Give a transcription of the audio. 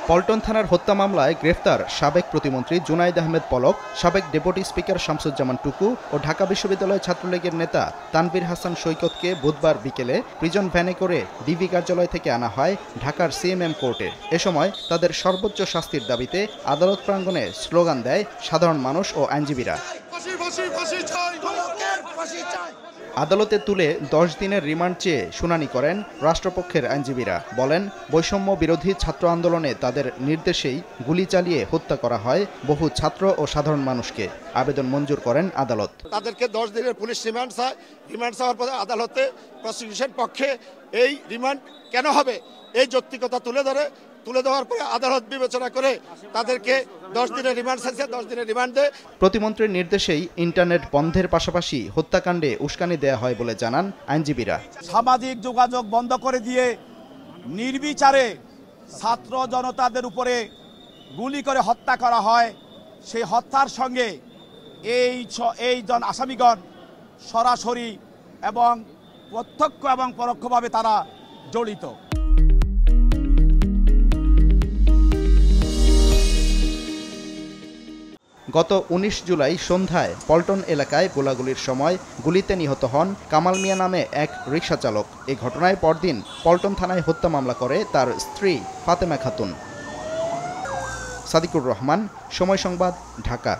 পল্টন থানার হত্যা মামলায় গ্রেফতার সাবেক প্রতিমন্ত্রী জুনাইদ আহমেদ পলক, সাবেক ডেপুটি স্পিকার শামসুজ্জামান টুকু ও ঢাকা বিশ্ববিদ্যালয় ছাত্রলীগের নেতা তানভীর হাসান সৈকতকে বুধবার বিকেলে প্রিজন ভ্যানে করে ডিবি কার্যালয় থেকে আনা হয় ঢাকার সিএমএম কোর্টে। এ সময় তাদের সর্বোচ্চ শাস্তির দাবিতে আদালত প্রাঙ্গণে স্লোগান দেয় সাধারণ মানুষ ও আইনজীবীরা। আদালতে তুলে 10 দিনের রিমান্ড চেয়ে শুনানি করেন রাষ্ট্রপক্ষের আইনজীবীরা। বলেন, বৈষম্য বিরোধী ছাত্র আন্দোলনে তাদের নির্দেশেই গুলি চালিয়ে হত্যা করা হয় বহু ছাত্র ও সাধারণ মানুষকে। আবেদন মঞ্জুর করেন আদালত। তাদেরকে 10 দিনের পুলিশ রিমান্ড চাওয়ার পরে আদালতে প্রসিকিউশন পক্ষে এই রিমান্ড কেন হবে এই যৌক্তিকতা তুলে দেওয়ার পরে আদালত বিবেচনা করে তাদেরকে 10 দিনের রিমান্ড চাইছে, 10 দিনের রিমান্ডে। প্রতিমন্ত্রীর নির্দেশেই ইন্টারনেট বন্ধের পাশাপাশি হত্যাকাণ্ডে উস্কানি দেয়া হয় বলে জানান আইনজীবীরা। সামাজিক যোগাযোগ বন্ধ করে দিয়ে নির্বিচারে ছাত্র জনতাদের উপরে গুলি করে হত্যা করা হয়। সেই হত্যার সঙ্গে এই জন আসামিগণ সরাসরি এবং প্রত্যক্ষ এবং পরোক্ষভাবে তারা জড়িত। গত 19 জুলাই সন্ধ্যায় পল্টন এলাকায় গোলাগুলির সময় গুলিতে নিহত হন কামাল মিয়া নামে এক রিকশা চালক। এ ঘটনায় পরদিন পল্টন থানায় হত্যা মামলা করে তার স্ত্রী ফাতেমা খাতুন। সাদিকুর রহমান, সময় সংবাদ, ঢাকা।